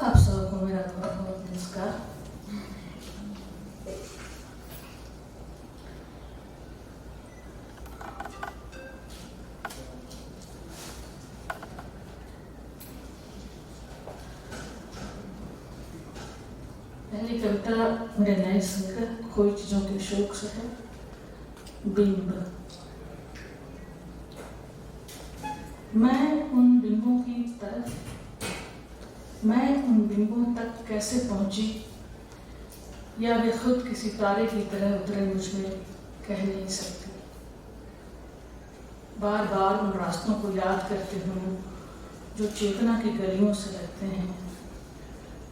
आप सबको मेरा बहुत बहुत नमस्कार। पहली कविता मेरे नए संग्रह खोई चीजों के शौक से है। बिंब। मैं उन बिंबों तक कैसे पहुंची, या वे खुद किसी तारे की तरह उतरे मुझ में, कह नहीं सकती। बार बार उन रास्तों को याद करती हूँ जो चेतना की गलियों से लगते हैं,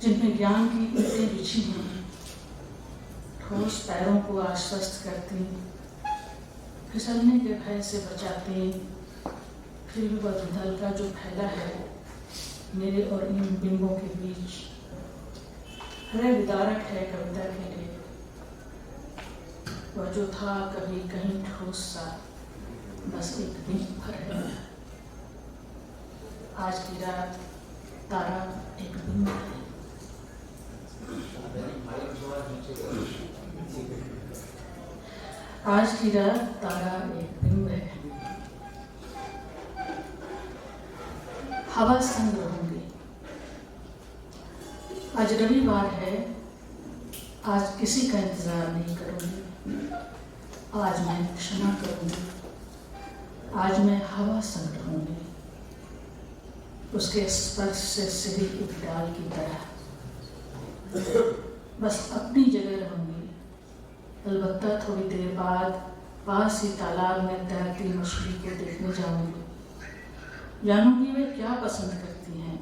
जिनमें ज्ञान की ईंटें बिछी हैं, ठोस पैरों को आश्वस्त करती, फिसलने के भय से बचाती। फिर भी वह धुंधल का जो फैला है मेरे और इन बिंबों के बीच, हृदय विदारक है कविता के लिए। वह जो था कभी कहीं ठोस सा, बस एक बिंब भर है। आज की रात तारा एक बिंब है। आज की रात तारा एक बिंब है। हवा संग रहूंगी। आज रविवार है, आज किसी का इंतजार नहीं करूंगी। आज मैं क्षमा करूंगी। आज मैं हवा संग रहूंगी, उसके स्पर्श से सिरी एक डाल की तरह। बस अपनी जगह रहूंगी। अलबत्ता थोड़ी देर बाद पास ही तालाब में तैरती मछली को देखने जाऊंगी। जानूंगी वे क्या पसंद करती हैं,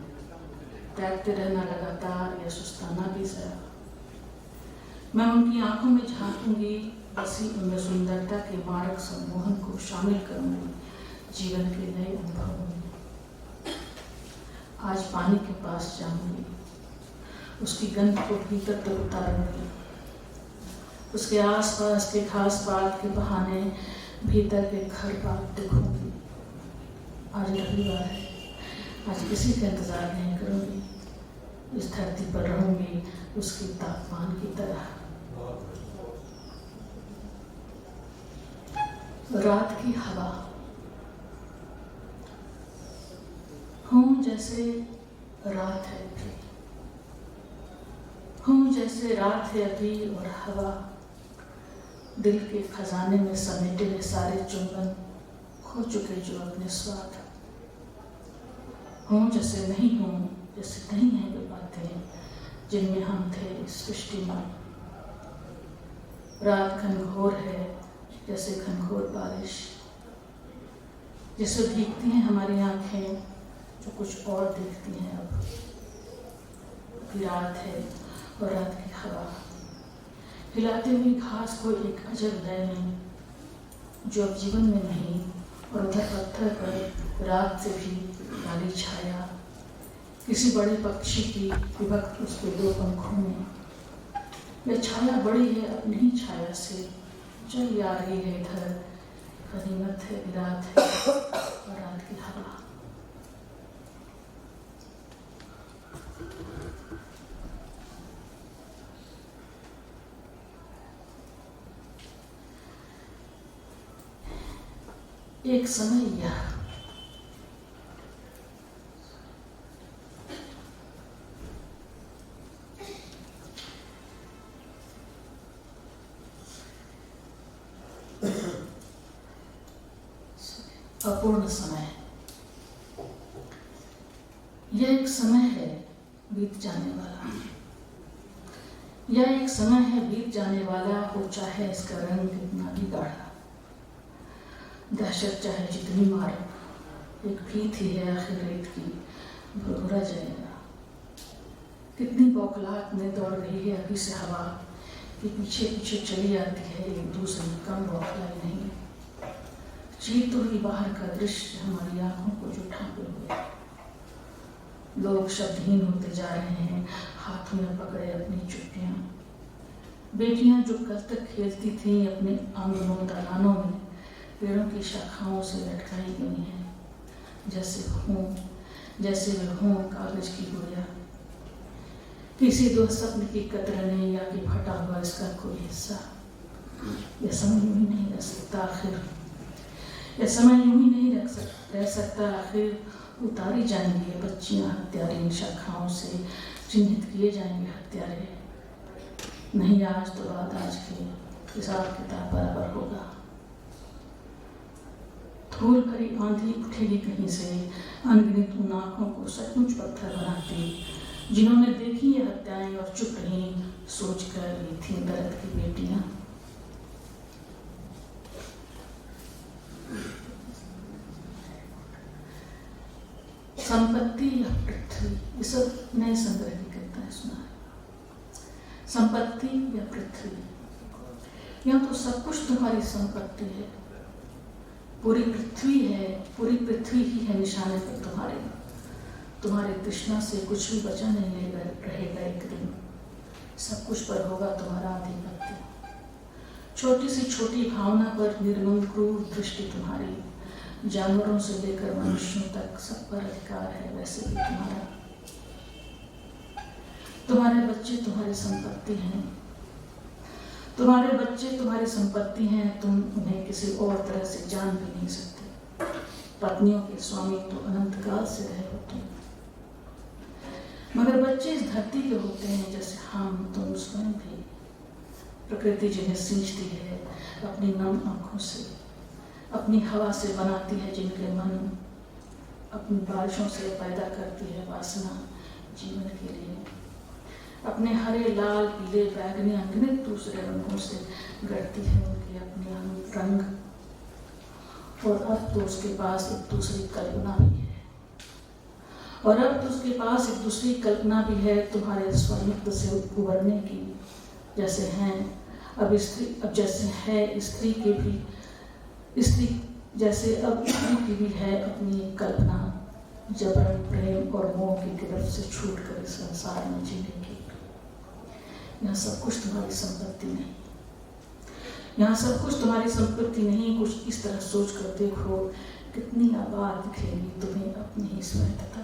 तैरते रहना लगातार या सुस्ताना भी जरा। मैं उनकी आंखों में झांकूंगी, बसी उनमें सुंदरता के मारक सम्मोहन को शामिल करूंगी जीवन के नए अनुभवों में। आज पानी के पास जाऊंगी, उसकी गंध को भीतर तक उतारूंगी, उसके आसपास के खास बात के बहाने भीतर के घर बात देखूंगी। आज रविवार है, आज किसी का इंतजार नहीं करूंगी। इस धरती पर रहूंगी उसके तापमान की तरह। रात की हवा हूं जैसे रात है अभी, हूं जैसे रात है अभी। और हवा दिल के खजाने में समेटे हुए सारे चुंबन खो चुके जो अपने स्वाद। हूँ जैसे नहीं हूँ, जैसे नहीं है वे बातें जिनमें हम थे इस सृष्टि में। रात घनघोर है जैसे घनघोर बारिश, जैसे भीगती हैं हमारी आंखें जो कुछ और देखती हैं। अब रात है और रात की हवा हिलाते हुए घास को एक अजब लय में जो अब जीवन में नहीं। और उधर पत्थर पर रात से भी काली छाया किसी बड़े पक्षी की विभक्त उसके दो पंखों में। यह छाया बड़ी है अपनी ही छाया से, चल आ रही है इधर। गनीमत है रात है और रात की हवा। एक समय यह अपूर्ण समय, यह एक समय है बीत जाने वाला। यह एक समय है बीत जाने वाला, हो चाहे इसका रंग कितना भी गाढ़ा। दहशत चाहे जितनी मारो, एक भीत ही है आखिर रेत की, भुरभुरा जाएगा। कितनी बौखलाहट में दौड़ रही है अभी से हवा कि पीछे पीछे चली आती है एक दूसरी कम बौखलाई नहीं। चीर तो ही बाहर का दृश्य हमारी आंखों को जो ढांके हुए। लोग शब्दहीन होते जा रहे हैं, हाथों में पकड़े अपनी चुप्पियां। बेटियां जो कल तक खेलती थीं अपने आंगनों दालानों में, पेड़ों की शाखाओं से लटकाई गई हैं, जैसे वे हों कागज की गुड़िया। किसी दो स्वप्न की कतरने या कि फटा हुआ इसका कोई हिस्सा। यह समय यूं ही नहीं रह सकता आखिर, यह समय यूं ही नहीं रह सकता आखिर। उतारी जाएंगी ये बच्चियां हत्यारी शाखाओं से, चिन्हित किए जाएंगे हत्यारे। नहीं आज तो बाद आज के हिसाब किताब बराबर होगा। धूल भरी आंधी उठेगी कहीं से, अनगिनत उन आंखों को सचमुच पत्थर बनाती, जिन्होंने देखी ये हत्याएं और चुप रही, सोच कर ये थी दर्द की बेटियां। संपत्ति या पृथ्वी, ये सब नए संग्रह की कहता है सुना है। संपत्ति या पृथ्वी, या तो सब कुछ तुम्हारी संपत्ति है, पूरी पृथ्वी है, पूरी पृथ्वी ही है निशाने पर तुम्हारे। तुम्हारी तृष्णा से कुछ भी बचा नहीं रहेगा एक दिन, सब कुछ पर होगा तुम्हारा आधिपत्य। छोटी सी छोटी भावना पर निर्मम क्रूर दृष्टि तुम्हारी, जानवरों से लेकर मनुष्यों तक सब पर अधिकार है वैसे भी तुम्हारा। तुम्हारे बच्चे तुम्हारी संपत्ति हैं, तुम्हारे बच्चे तुम्हारी संपत्ति हैं, तुम उन्हें किसी और तरह से जान भी नहीं सकते। पत्नियों के स्वामी तो अनंत काल से रहे हो तुम, मगर बच्चे इस धरती के होते हैं जैसे हम तुम स्वयं भी। प्रकृति जिन्हें सींचती है अपनी नम आंखों से, अपनी हवा से बनाती है जिनके मन, अपनी बारिशों से पैदा करती है वासना जीवन के लिए, अपने हरे लाल पीले बैगनी अनगिनत दूसरे रंगों से गढ़ती है उनके अपने रंग। और अब तो उसके पास एक दूसरी कल्पना भी है, और अब तो उसके पास एक दूसरी कल्पना भी है तुम्हारे स्वामित्व से उभरने की। जैसे हैं अब स्त्री, अब जैसे है स्त्री के भी, स्त्री जैसे अब स्त्री की भी है अपनी एक कल्पना, जबरन प्रेम और मोह की गिरफ्त से छूट कर इस संसार में जीने की। यहाँ सब कुछ तुम्हारी संपत्ति नहीं, यहाँ सब कुछ तुम्हारी संपत्ति नहीं। कुछ इस तरह सोच कर देखो कितनी आबाद दिखेगी तुम्हें अपनी ही स्वायत्तता।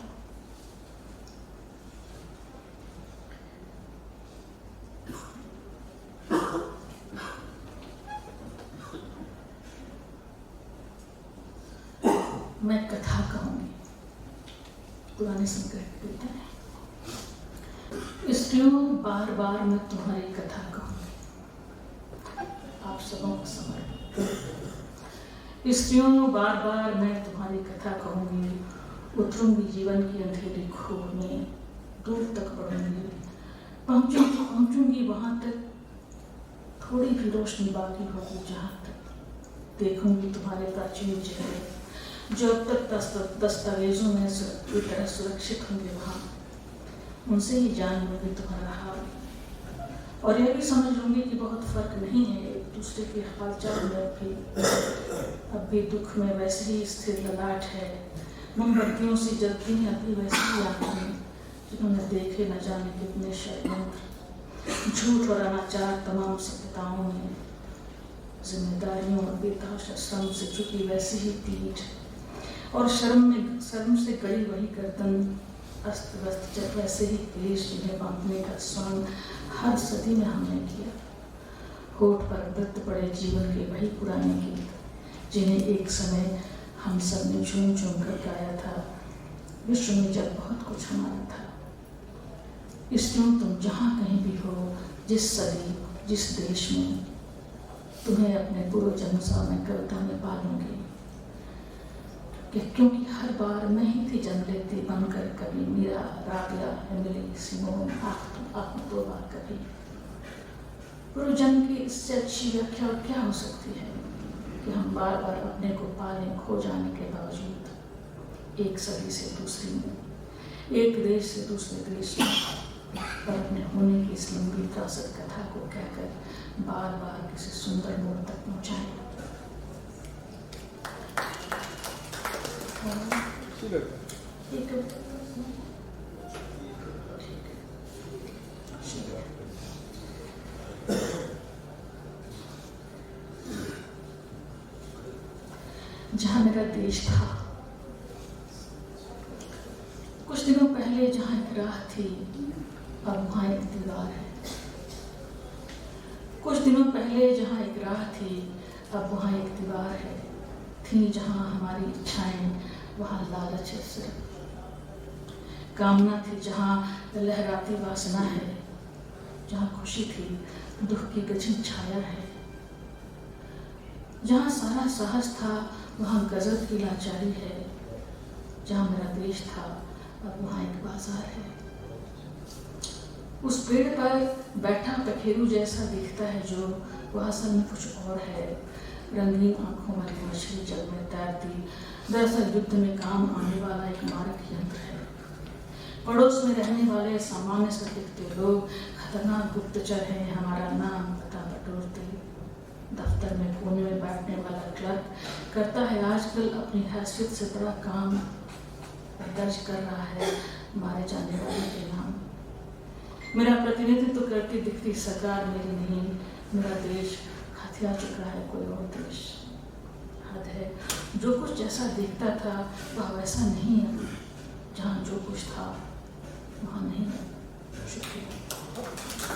मैं कथा कहूंगी, पुराने संग्रह कहते हैं। स्त्रियों बार बार मैं तुम्हारी कथा कहूंगी, आप सबों को समर्पित। स्त्रियों बार बार मैं तुम्हारी कथा कहूंगी, उतरूंगी जीवन की अंधेरी खोह में, दूर तक बढ़ूंगी, पहुंचूंगी वहां तक थोड़ी भी रोशनी बाकी होगी जहां तक देखूंगी तुम्हारे प्राचीन चेहरे जो अब तक दस्तावेजों में पूरी तरह सुरक्षित होंगे। वहाँ उनसे ही जान लूंगी तुम्हारा हाल, और यह भी समझ लूंगी कि बहुत फर्क नहीं है एक दूसरे के हालचाल में। अब भी दुख में वैसे ही स्थिर ललाट है, मोमबत्तियों से जलती हैं अभी वैसे ही आंखें, जिन्होंने देखे न जाने कितने षड्यंत्र, झूठ और अनाचार तमाम सभ्यताओं में, जिम्मेदारियों और बेतहाशा श्रम से झुकी वैसी ही पीठ, और शर्म से गड़ी वही गर्दन, अस्त व्यस्त जब वैसे ही क्लेश जिन्हें बांधने का स्वांग हर सदी में हमने किया। होठ पर वृत्त पड़े जीवन के वही पुराने गीत जिन्हें एक समय हम सब ने झूम झूम कर गाया था, विश्व में जब बहुत कुछ हमारा था। स्त्रियों तुम जहाँ कहीं भी हो, जिस सदी जिस देश में, तुम्हें अपने पूर्व जन्म सा मैं कविता में पालूंगी। क्योंकि हर बार मैं ही थी जन्म लेती बनकर कभी मीरा, राबिया, एमिली, सिमोन, आत्म दो बार कभी। पूर्व जन्म की इससे अच्छी व्याख्या और क्या हो सकती है कि हम बार बार अपने को पालें खो जाने के बावजूद, एक सदी से दूसरी में, एक देश से दूसरे देश में, पर अपने होने की इस लंबी त्रासद कथा को कहकर बार बार किसी सुंदर मोड़ तक पहुंचाएं। जहाँ मेरा देश था, कुछ दिनों पहले जहाँ एक राह थी, अब वहाँ एक दीवार है। कुछ दिनों पहले जहाँ एक राह थी, अब वहाँ एक दीवार है। थी जहाँ हमारी इच्छाएं, वहाँ लालच है सिर्फ। कामना थी जहाँ लहराती वासना है। जहाँ खुशी थी, दुख की गजन छाया है। जहाँ सारा साहस था, वहाँ गजब की लाचारी है। जहाँ मेरा देश था, अब वहाँ एक बाजार है। उस पेड़ पर बैठा पखेरू जैसा दिखता है जो, वह असल में कुछ और है। रंगीन आंखों वाली मछली जल में तैरती, दरअसल युद्ध में काम आने वाला एक मारक यंत्र है। पड़ोस में रहने वाले सामान्य से दिखते लोग खतरनाक गुप्तचर हैं, हमारा नाम पता बटोरते। दफ्तर में कोने में बैठने वाला क्लर्क करता है आजकल अपनी हैसियत से बड़ा काम, दर्ज कर रहा है मारे जाने वाले के नाम। मेरा प्रतिनिधित्व करती दिखती सरकार मेरी नहीं, मेरा देश हथिया चुका है कोई और देश। हद है, जो कुछ जैसा दिखता था वह वैसा नहीं है। जहाँ जो कुछ था वहाँ नहीं है। शुक्रिया।